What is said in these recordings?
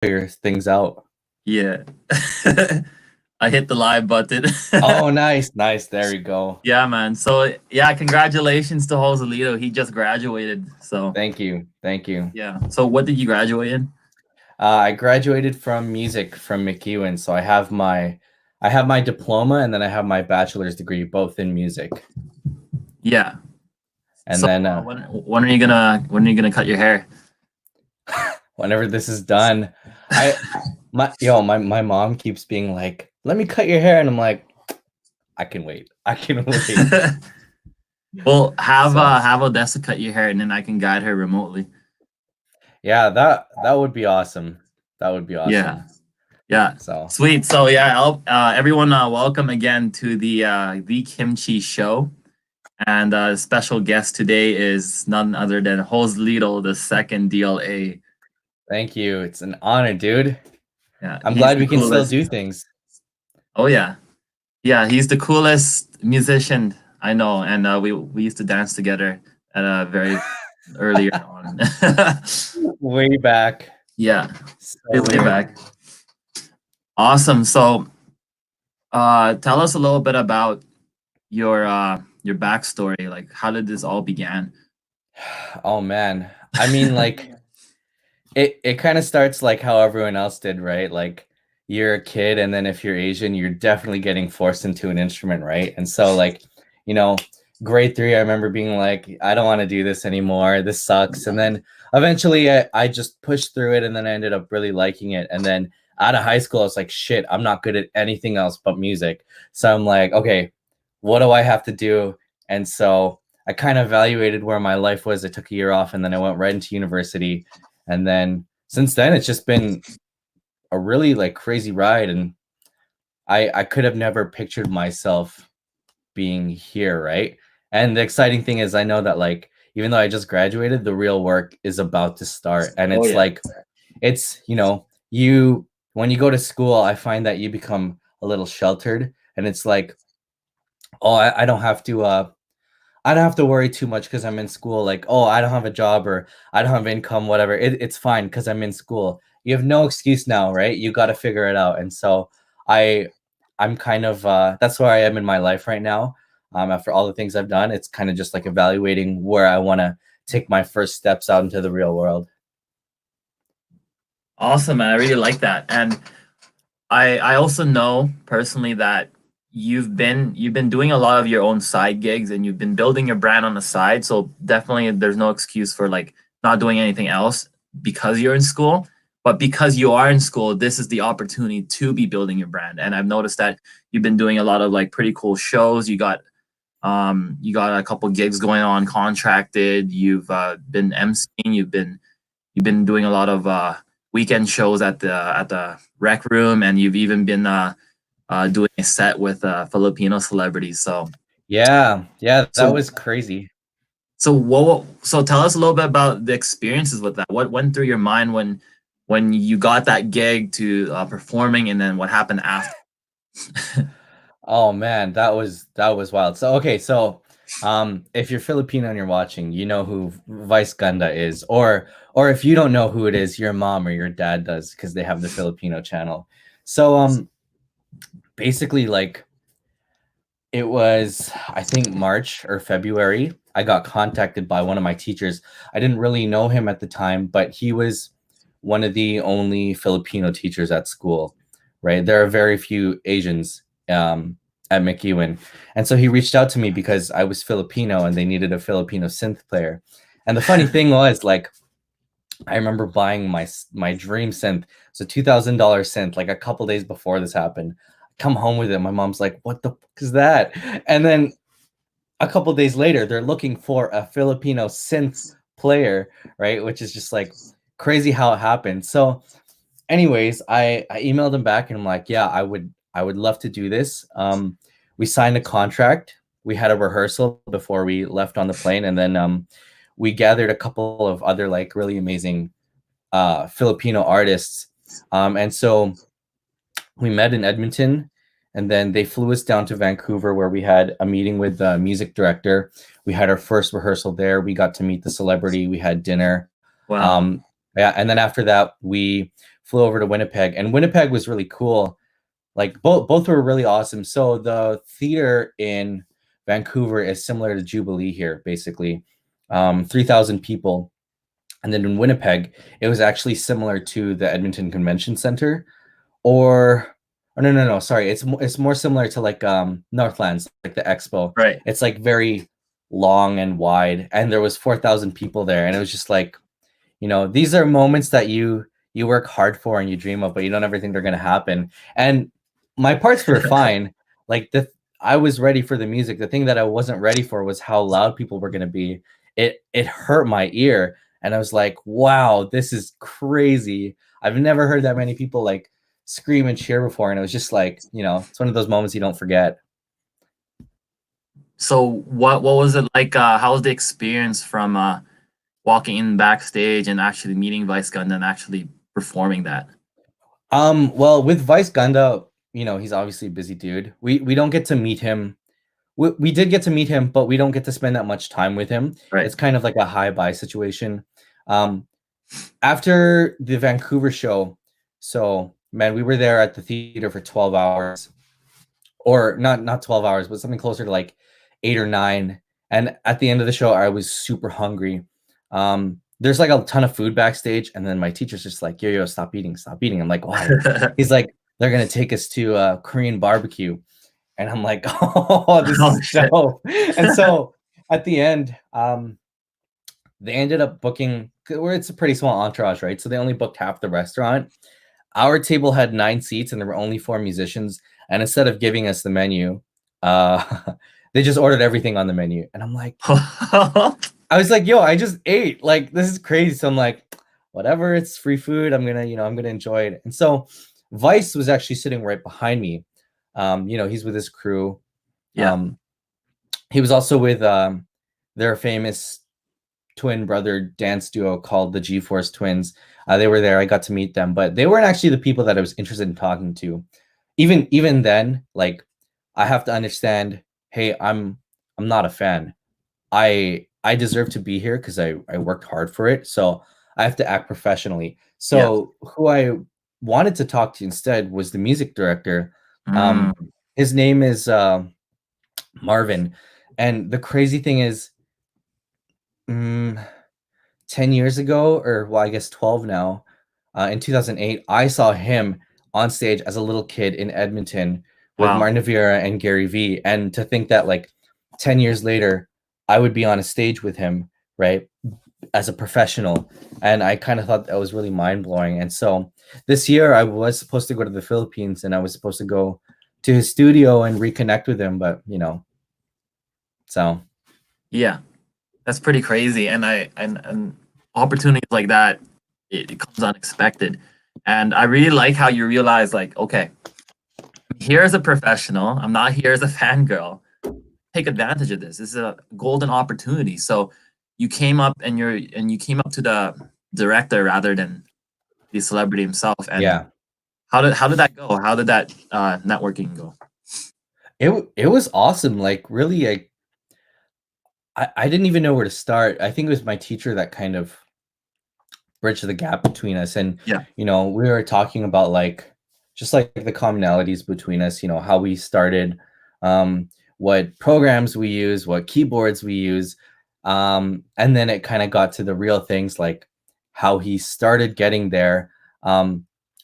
figure things out. Yeah. I hit the live button. Oh, nice, nice. There we go. Yeah, man. So yeah, congratulations to Joselito. He just graduated. So Thank you, thank you. yeah. So what did you graduate in? I graduated from music from MacEwan, so I have my diploma and then I have my bachelor's degree, both in music. Yeah. And So then when are you gonna cut your hair? whenever this is done, I my mom keeps being like, "Let me cut your hair," and I'm like, "I can wait. I can wait." Well, So have Odessa cut your hair, and then I can guide her remotely. yeah, that would be awesome. That would be Yeah. awesome. Yeah. So Sweet. So yeah, everyone, welcome again to the Kimchi Show. And special guest today is none other than Joselito, the second DLA. thank you. It's an honor, dude. Yeah, I'm he's glad the we can still coolest. do things. Oh yeah, yeah, he's the coolest musician I know, and we used to dance together at a very earlier on. Way back. Yeah, So way way back. Awesome. So, tell us a little bit about your backstory. Like, how did this all began? Oh man. I mean, like it kind of starts like how everyone else did, right? Like you're a kid and then if you're Asian, you're definitely getting forced into an instrument, right? And so like, you know, grade 3, I remember being like, I don't want to do this anymore. This sucks. And then eventually I just pushed through it and then I ended up really liking it. And then out of high school, I was like, shit, I'm not good at anything else but music. So I'm like, okay, what do I have to do? And so I kind of evaluated where my life was. I took a year off and then I went right into university. And then since then, it's just been a really like crazy ride. And I could have never pictured myself being here, right? And the exciting thing is I know that like even though I just graduated, the real work is about to start. And Oh it's yeah. like it's, you when you go to school, I find that you become a little sheltered and it's like, oh, I don't have to worry too much because I'm in school. Like, oh, I don't have a job or I don't have income, whatever. It's fine because I'm in school. You have no excuse now, right? You got to figure it out. And so I, I'm kind of that's where I am in my life right now. After all the things I've done, it's kind of just like evaluating where I want to take my first steps out into the real world. Awesome, man. I really like that. And I also know personally that you've been doing a lot of your own side gigs and you've been building your brand on the side. So definitely there's no excuse for like not doing anything else because you're in school. But because you are in school, this is the opportunity to be building your brand. And I've noticed that you've been doing a lot of like pretty cool shows. You got a couple gigs going on contracted. You've been emceeing, you've been doing a lot of weekend shows at the rec room, and you've even been doing a set with Filipino celebrities. So, Yeah, yeah, that so, was crazy. so tell us a little bit about the experiences with that. What went through your mind when you got that gig to performing, and then what happened after? Oh man, that was wild. So okay, so if you're Filipino and you're watching, you know who Vice Ganda is, or if you don't know who it is, your mom or your dad does because they have the Filipino channel. So basically like it was I think March or February, I got contacted by one of my teachers. I didn't really know him at the time, but he was one of the only Filipino teachers at school, right? There are very few Asians at MacEwan. And so he reached out to me because I was Filipino and they needed a Filipino synth player. And the funny thing was, like, I remember buying my dream synth. It's a $2,000 synth, like a couple days before this happened. Come home with it. My mom's like, "What the fuck is that?" And then a couple days later, they're looking for a Filipino synth player, right? Which is just like crazy how it happened. So, anyways, I emailed him back and I'm like, yeah, I would love to do this. We signed a contract. We had a rehearsal before we left on the plane, and then we gathered a couple of other like really amazing Filipino artists. And so we met in Edmonton, and then they flew us down to Vancouver where we had a meeting with the music director. We had our first rehearsal there. We got to meet the celebrity. We had dinner. Wow. Um, yeah, and then after that, we flew over to Winnipeg, and Winnipeg was really cool. Like both were really awesome. So the theater in Vancouver is similar to Jubilee here, basically, 3,000 people. And then in Winnipeg, it was actually similar to the Edmonton Convention Center, or no, sorry, it's more similar to like Northlands, like the Expo. Right. It's like very long and wide, and there was 4,000 people there, and it was just like, these are moments that you work hard for and you dream of, but you don't ever think they're gonna happen. And my parts were fine. Like I was ready for the music. The thing that I wasn't ready for was how loud people were gonna be. It hurt my ear, and I was like, wow, this is crazy. I've never heard that many people like scream and cheer before, and it was just like, it's one of those moments you don't forget. So what was it like? How was the experience from walking in backstage and actually meeting Vice Gunda and actually performing that? Well, with Vice Gunda, he's obviously a busy dude. We don't get to meet him. We did get to meet him, but we don't get to spend that much time with him. Right. It's kind of like a hi-bye situation. After the Vancouver show, so man, we were there at the theater for 12 hours, or not 12 hours, but something closer to like 8 or 9. And at the end of the show, I was super hungry. There's like a ton of food backstage, and then my teacher's just like, yo, stop eating, stop eating. I'm like, why? He's like, they're gonna take us to Korean barbecue. And I'm like, oh, this Oh, is shit. dope. And so at the end, they ended up booking, where it's a pretty small entourage, right? So they only booked half the restaurant. Our table had 9 seats, and there were only 4 musicians. And instead of giving us the menu, they just ordered everything on the menu. And I'm like, I was like, yo, I just ate. Like, this is crazy. So I'm like, whatever, it's free food. I'm gonna enjoy it. And so Vice was actually sitting right behind me. He's with his crew. Yeah. He was also with their famous twin brother dance duo called the G-Force Twins. They were there. I got to meet them, but they weren't actually the people that I was interested in talking to. Even then, like, I have to understand, hey, I'm not a fan. I deserve to be here because I worked hard for it. So I have to act professionally. Yeah. So who I wanted to talk to instead was the music director. Mm, His name is Marvin. And the crazy thing is, 10 years ago, or well, I guess 12 now, in 2008, I saw him on stage as a little kid in Edmonton with wow. Martin Vieira and Gary Vee. And to think that like 10 years later, I would be on a stage with him, right, as a professional. And I kind of thought that was really mind blowing. And so this year I was supposed to go to the Philippines, and I was supposed to go to his studio and reconnect with him, but so Yeah. That's pretty crazy. And opportunities like that, it comes unexpected. And I really like how you realize, like, okay, I'm here as a professional. I'm not here as a fangirl. Take advantage of this. This is a golden opportunity. So you came up and you came up to the director rather than the celebrity himself. And yeah. how did that go? How did that networking go? It was awesome. Like, really, I didn't even know where to start. I think it was my teacher that kind of bridged the gap between us. And Yeah. we were talking about like just like the commonalities between us, how we started, what programs we use, what keyboards we use. And then it kind of got to the real things, like how he started getting there.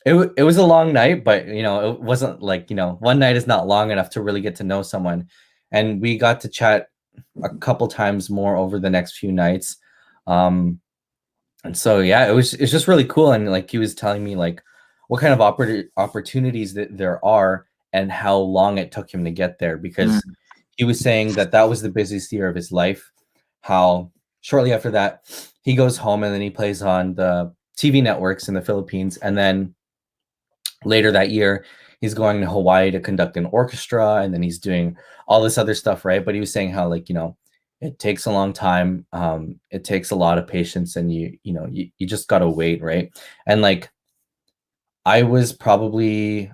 It was a long night, but it wasn't like, one night is not long enough to really get to know someone. And we got to chat a couple times more over the next few nights. And so, yeah, it's just really cool. And like, he was telling me like what kind of opportunities that there are and how long it took him to get there, because Mm, he was saying that that was the busiest year of his life. How shortly after that, he goes home and then he plays on the TV networks in the Philippines. And then later that year, he's going to Hawaii to conduct an orchestra, and then he's doing all this other stuff, right? But he was saying how, like, it takes a long time. It takes a lot of patience, and you just gotta wait, right? And like, I was the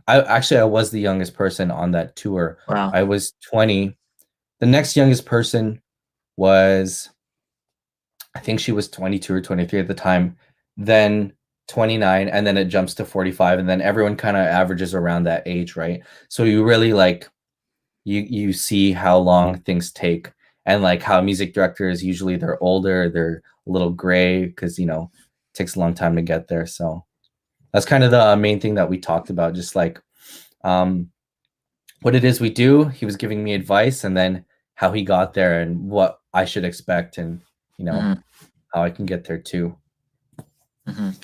youngest person on that tour. wow. I was 20. The next youngest person was, I think she was 22 or 23 at the time. Then 29, and then it jumps to 45, and then everyone kind of averages around that age, right? So you really like you see how long things take, and like how music directors usually they're older, they're a little gray because it takes a long time to get there. So that's kind of the main thing that we talked about, just like um what it is we do. He was giving me advice, and then how he got there and what I should expect, and Mhm, how I can get there too. mhm.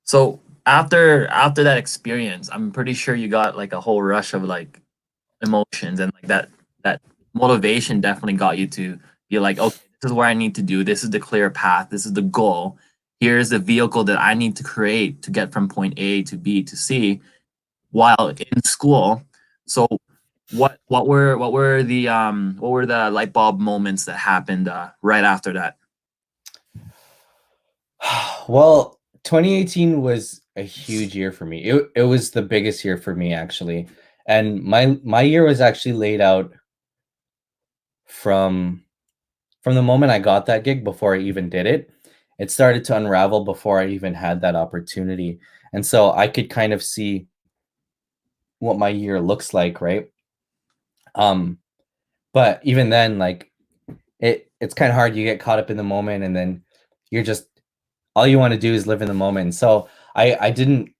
So after that experience, I'm pretty sure you got like a whole rush of like emotions, and like that motivation definitely got you to be like, okay, this is where I need to do. This is the clear path. This is the goal. Here's the vehicle that I need to create to get from point A to B to C while in school. So what were the light bulb moments that happened right after that? Well, 2018 was a huge year for me. It was the biggest year for me actually. And my year was actually laid out from the moment I got that gig before I even did it. It started to unravel before I even had that opportunity. And so I could kind of see what my year looks like, right? Um, but even then, like it's kind of hard. You get caught up in the moment, and then you're just all you want to do is live in the moment. And so I didn't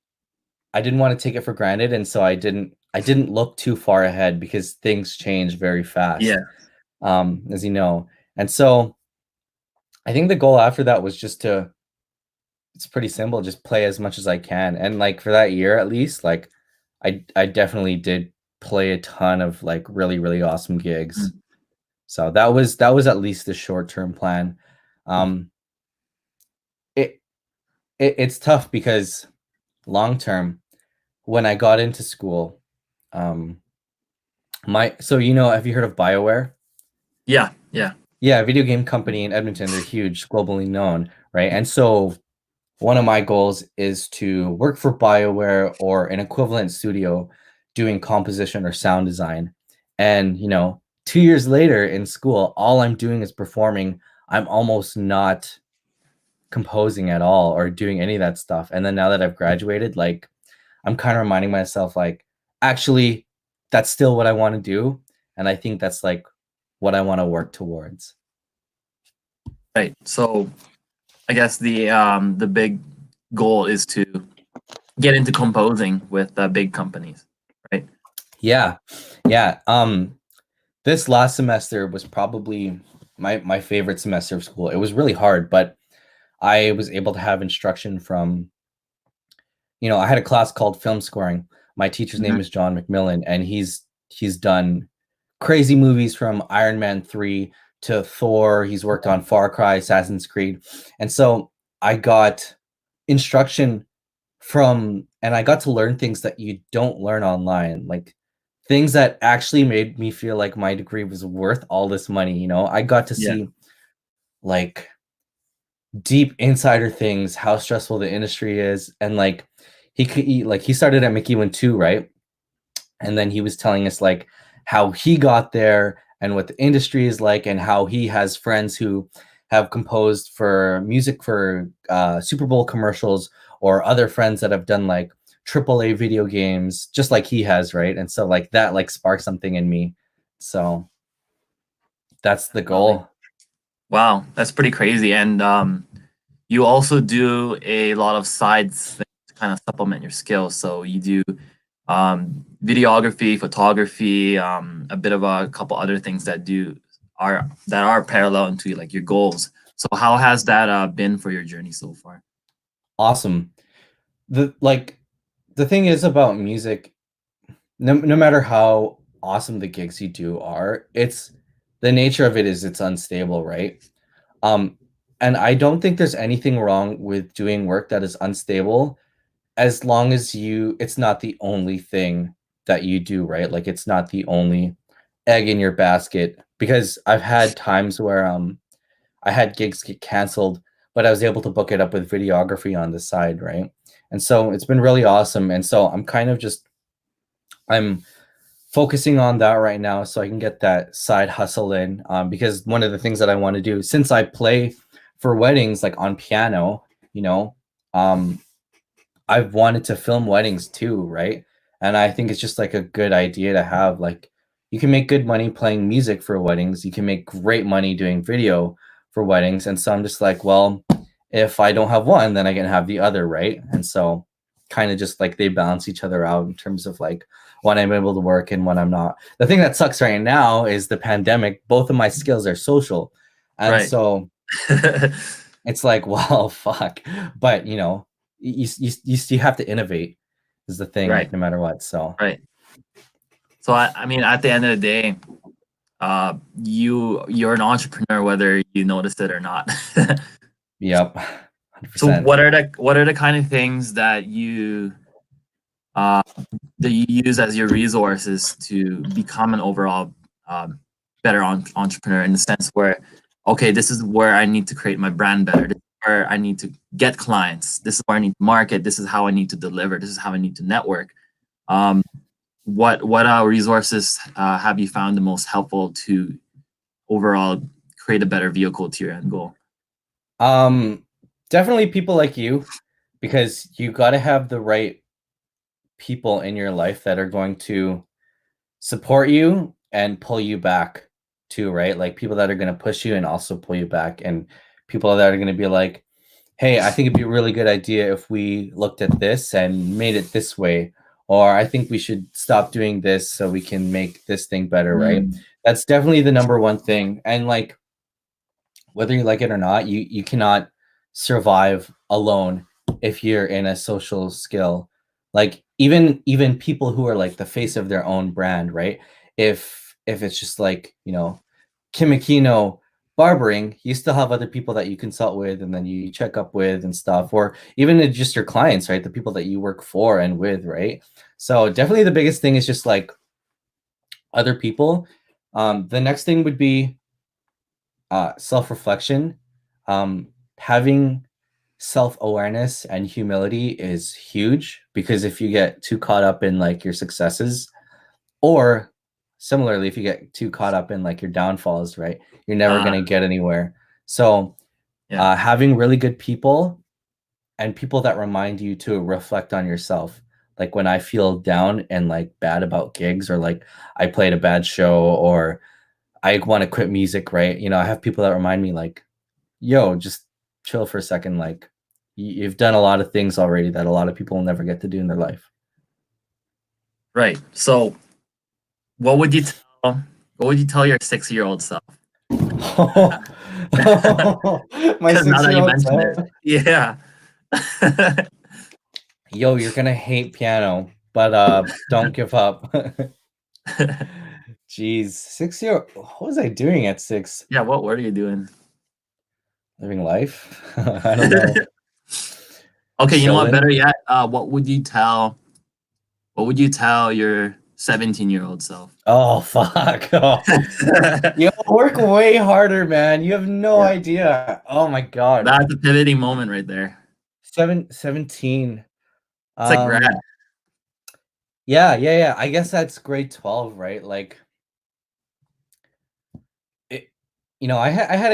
want to take it for granted, and so I didn't look too far ahead because things change very Yeah. fast, as you know. And so I think the goal after that was just to it's pretty simple, just play as much as I can. And like for that year at least, like I definitely did play a ton of like really, really awesome gigs. Mm. So that was at least the short-term plan. Um it, it's tough because long term, when I got into school, um my so have you heard of BioWare? Yeah, yeah. Yeah, a video game company in Edmonton. They're huge, globally known, right? And so one of my goals is to work for BioWare or an equivalent studio doing composition or sound design. And, 2 years later in school, all I'm doing is performing. I'm almost not composing at all or doing any of that stuff. And then now that I've graduated, like I'm kind of reminding myself, like, actually, that's still what I want to do. And I think that's like what I want to work towards. Right. So I guess the big goal is to get into composing with big companies, right? Yeah. Yeah. This last semester was probably my favorite semester of school. It was really hard, but I was able to have instruction from, I had a class called film scoring. My teacher's Mhm. name is John McMillan, and he's done crazy movies from Iron Man 3 to Thor. He's worked on Far Cry, Assassin's Creed. And so I got instruction and I got to learn things that you don't learn online, like things that actually made me feel like my degree was worth all this money. I got to Yeah. see like deep insider things, how stressful the industry is, and like he started at MacEwan too, right? And then he was telling us like how he got there and what the industry is like, and how he has friends who have composed for music for Super Bowl commercials, or other friends that have done like AAA video games just like he has, right? And so like that like sparked something in me. So that's the Definitely. goal. Wow, that's pretty crazy. And you also do a lot of sides things to kind of supplement your skills. So you do videography, photography, a bit of a couple other things that are parallel into like your goals. So how has that been for your journey so far? Awesome. The thing is about music, no matter how awesome the gigs you do are, it's the nature of it is it's unstable, right? Um, and I don't think there's anything wrong with doing work that is unstable, as long as it's not the only thing that you do, right? Like it's not the only egg in your basket. Because I've had times where I had gigs get canceled, but I was able to book it up with videography on the side, right? And so it's been really awesome. And so I'm focusing on that right now so I can get that side hustle in. Because one of the things that I want to do, since I play for weddings like on piano, you know, um, I've wanted to film weddings too, right? And I think it's just like a good idea to have. Like, you can make good money playing music for weddings. You can make great money doing video for weddings. And so I'm just like, well, if I don't have one, then I can have the other, right? And so kind of just like they balance each other out in terms of like when I'm able to work and when I'm not. The thing that sucks right now is the pandemic. Both of my skills are social. And Right. so it's like, well, fuck. But you have to innovate is the thing, Right. like no matter what. So Right. So I mean, at the end of the day, you're an entrepreneur whether you notice it or not. yep, So 100%. what are the kind of things that uh, you use as your resources to become an overall better entrepreneur, in the sense where, okay, this is where I need to create my brand better. This is where I need to get clients. This is where I need to market. This is how I need to deliver. This is how I need to network. Um, what resources have you found the most helpful to overall create a better vehicle to your end goal? Definitely people like you, because you got to have the right people in your life that are going to support you and pull you back too, right? Like people that are going to push you and also pull you back, and people that are going to be like, hey, I think it'd be a really good idea if we looked at this and made it this way, or I think we should stop doing this so we can make this thing better, right? Mm, That's definitely the number one thing. And like, whether you like it or not, you cannot survive alone if you're in a social skill. Like even people who are like the face of their own brand, right? If it's just like, Kim Aquino barbering, you still have other people that you consult with and then you check up with and stuff, or even just your clients, right? The people that you work for and with, right? So definitely the biggest thing is just like other people. The next thing would be self-reflection. Having self-awareness and humility is huge, because if you get too caught up in like your successes, or similarly if you get too caught up in like your downfalls, right, you're never uh, going to get anywhere. So yeah. having really good people and people that remind you to reflect on yourself, like when I feel down and like bad about gigs, or like I played a bad show, or I want to quit music, right? I have people that remind me like, yo, just chill for a second. Like, you've done a lot of things already that a lot of people will never get to do in their life. Right. So what would you tell what would you tell your 6-year-old self? My Because now that you 6-year-old mentioned self. it, yeah. Yo, you're gonna hate piano, but don't give up. Jeez, 6 year. What was I doing at 6? Yeah, what were you doing? Living life. I don't know. Okay, you know what? Better Chilling. yet, what would you tell your 17-year-old self? Oh fuck. Oh. You work way harder, man. You have no Yeah, idea. Oh my god. that's a pivoting moment right there. 17. It's like grad. Yeah. I guess that's grade 12, right? Like it, I had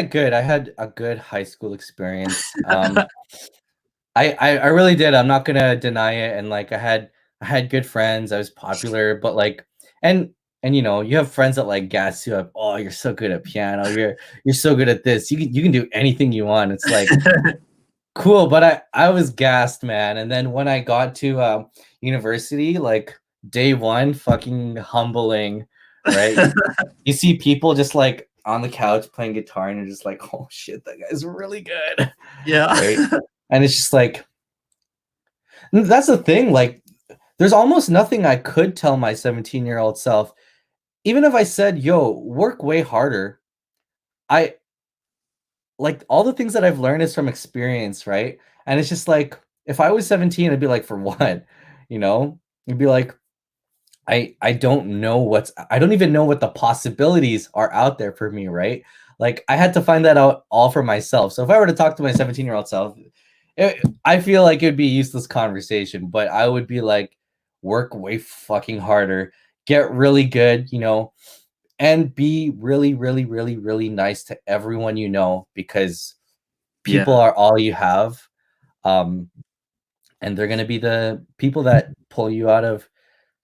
a good high school experience. I really did. I'm not gonna deny it. And like I had good friends. I was popular, but like and you have friends that like gas you up. Oh, you're so good at piano. You're so good at this. You can do anything you want. It's like cool, but I was gassed, man. And then when I got to university, like day one, fucking humbling, right? You see people just like on the couch playing guitar, and you're just like, oh shit, that guy's really good, Yeah. right? And it's just like that's the thing. Like, there's almost nothing I could tell my 17-year-old self. Even if I said, yo, work way harder, I like all the things that I've learned is from experience, right? And it's just like if I was 17, I'd be like, for what? It'd be like I don't even know what the possibilities are out there for me, right? Like I had to find that out all for myself. So if I were to talk to my 17-year-old self, I feel like it would be a useless conversation, but I would be like, work way fucking harder, get really good, and be really, really, really, really nice to everyone because people Yeah. are all you have. Um, and they're going to be the people that pull you out of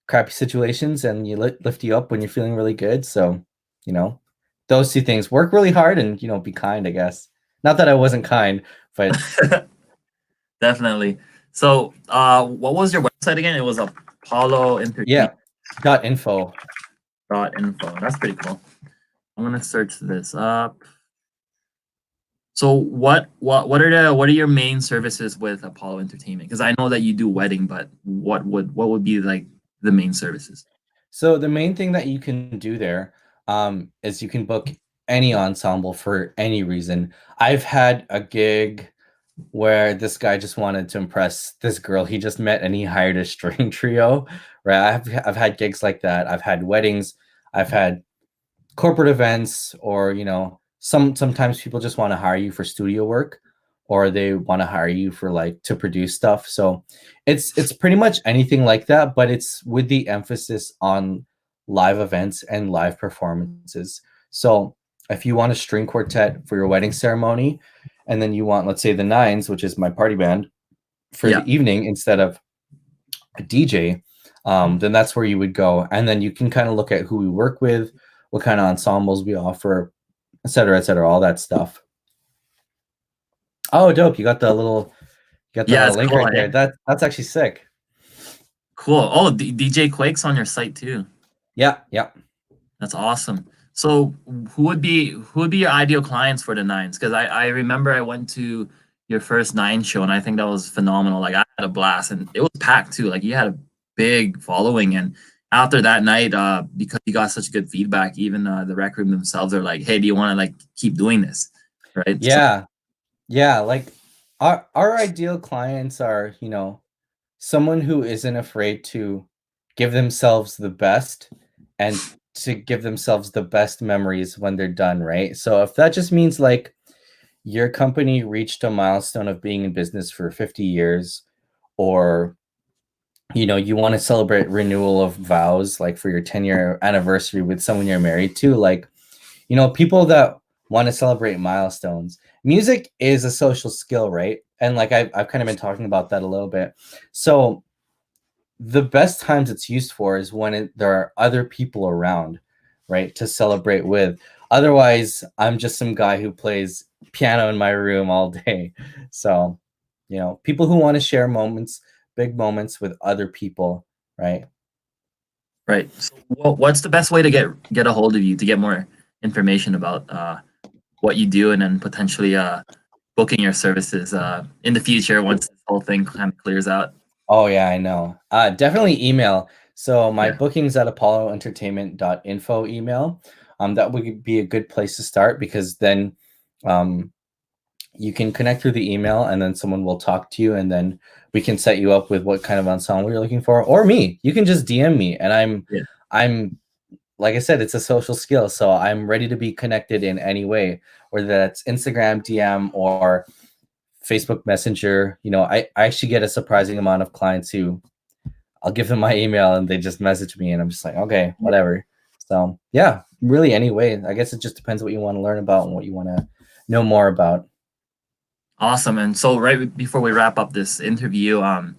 crappy situations and you lift you up when you're feeling really good. So, you know, those two things: work really hard and, you know, be kind, I guess. Not that I wasn't kind, but Definitely. So, what was your website again? It was Apollo Entertainment yeah. .info. Info. That's pretty cool. I'm gonna search this up. So, what are your main services with Apollo Entertainment? Because I know that you do wedding, but what would be like the main services? So the main thing that you can do there is you can book any ensemble for any reason. I've had a gig where this guy just wanted to impress this girl he just met and he hired a string trio, right? I've had gigs like that. I've had weddings. I've had corporate events, or you know, sometimes people just want to hire you for studio work, or they want to hire you for like to produce stuff. So it's pretty much anything like that, but it's with the emphasis on live events and live performances. So if you want a string quartet for your wedding ceremony, and then you want, let's say, the Nines, which is my party band, for Yeah. the evening instead of a DJ, then that's where you would go. And then you can kind of look at who we work with, what kind of ensembles we offer, et cetera, all that stuff. Oh, dope! You got Yeah, the it's link cool, right eh? there. That's actually sick. Cool. Oh, DJ Quake's on your site too. Yeah, yeah. That's awesome. So who would be your ideal clients for the Nines? Because I remember I went to your first Nine show and I think that was phenomenal. Like I had a blast and it was packed too. Like you had a big following and after that night, because you got such good feedback, even the rec room themselves are like, "Hey, do you want to like keep doing this?" Right? So Yeah, yeah. Like our ideal clients are, you know, someone who isn't afraid to give themselves the best and to give themselves the best memories when they're done, right? So if that just means like your company reached a milestone of being in business for 50 years, or you know, you want to celebrate renewal of vows like for your 10-year anniversary with someone you're married to, like, you know, people that want to celebrate milestones. Music is a social skill, right? And like I've kind of been talking about that a little bit. So the best times it's used for is when there are other people around, right, to celebrate with. Otherwise, I'm just some guy who plays piano in my room all day. So, you know, people who want to share moments, big moments with other people, right? right. So what's the best way to get a hold of you to get more information about what you do and then potentially booking your services in the future once this whole thing kind of clears out? Oh yeah, I know. Definitely email. So my Yeah. bookings at apolloentertainment.info email. That would be a good place to start, because then um, you can connect through the email and then someone will talk to you, and then we can set you up with what kind of ensemble you're looking for. Or me, you can just DM me, and Yeah. I'm like I said, it's a social skill, so I'm ready to be connected in any way, whether that's Instagram DM or Facebook Messenger. You know, I actually get a surprising amount of clients who I'll give them my email and they just message me, and I'm just like, okay, Yeah. whatever. So yeah, really any way. I guess it just depends what you want to learn about and what you want to know more about. Awesome. And so right before we wrap up this interview, I'm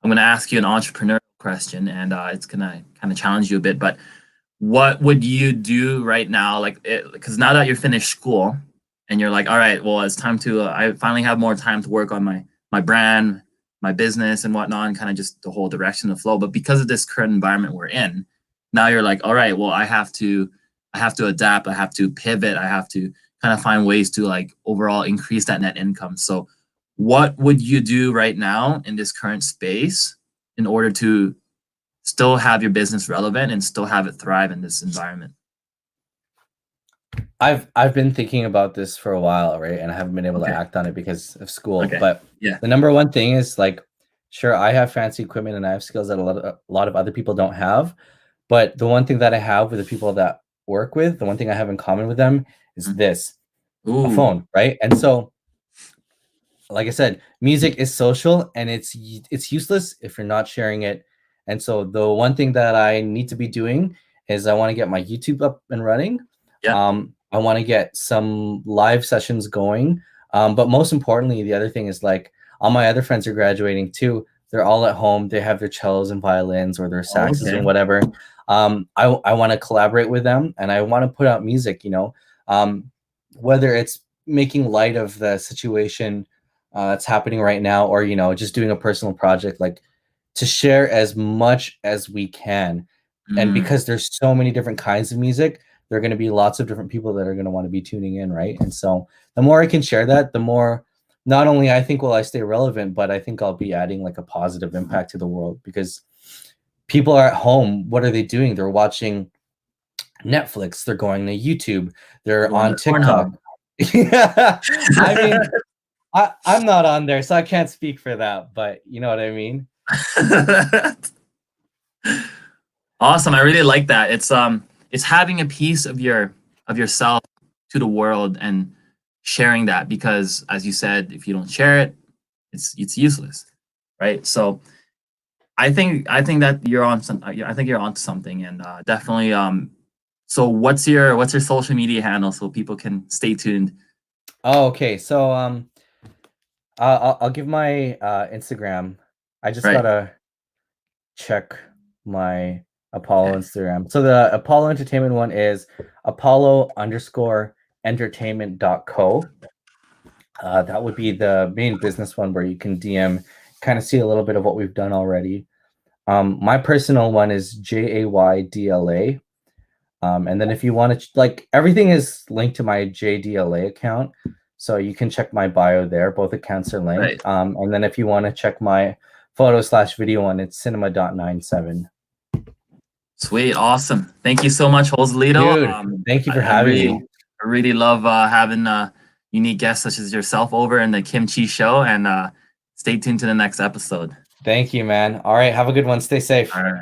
going to ask you an entrepreneurial question, and it's going to kind of challenge you a bit. But what would you do right now? Like, because now that you're finished school, and you're like, all right, well, it's time to. I finally have more time to work on my brand, my business, and whatnot, and kind of just the whole direction of flow. But because of this current environment we're in, now you're like, all right, well, I have to adapt. I have to pivot. I have to kind of find ways to like overall increase that net income. So what would you do right now in this current space in order to still have your business relevant and still have it thrive in this environment? I've been thinking about this for a while, right? And I haven't been able to Okay. act on it because of school. Okay. But Yeah. the number one thing is like, sure, I have fancy equipment and I have skills that a lot of other people don't have. But the one thing that I have with the people that work with, the one thing I have in common with them is Mhm. this: a Ooh. phone, right? And so, like I said, music is social and it's useless if you're not sharing it. And so the one thing that I need to be doing is I want to get my YouTube up and running. Yeah. I want to get some live sessions going. But most importantly, the other thing is like all my other friends are graduating too. they're all at home. They have their cellos and violins or their Oh, saxes okay. and whatever. I want to collaborate with them, and I want to put out music, whether it's making light of the situation that's happening right now, or just doing a personal project, like to share as much as we can. And Mm, because there's so many different kinds of music, there are going to be lots of different people that are going to want to be tuning in, right? And so the more I can share that, the more, not only I think will I stay relevant, but I think I'll be adding like a positive impact to the world, because people are at home. What are they doing? They're watching Netflix, they're going to YouTube, they're going on to Pornhub. TikTok. Yeah. I mean, I'm not on there, so I can't speak for that, but you know what I mean? Awesome. I really like that. It's having a piece of yourself to the world and sharing that, because as you said, if you don't share it, it's useless, right? So I think that you're on some I think you're on something, and definitely so what's your social media handle so people can stay tuned? Oh, okay. So I'll give my Instagram. I just Right. gotta check my Apollo Instagram. So the Apollo Entertainment one is Apollo_entertainment.co. That would be the main business one where you can DM, kind of see a little bit of what we've done already. My personal one is JAYDLA. And then if you want to, like, everything is linked to my JDLA account. So you can check my bio there. Both accounts are linked. Right. And then if you want to check my photo/video one, it's cinema.97. Sweet. Awesome. Thank you so much, Joselito. Dude, thank you I, for I having really me. I really love having unique guests such as yourself over in the Kimchi Show, and stay tuned to the next episode. Thank you, man. All right. Have a good one. Stay safe. All right.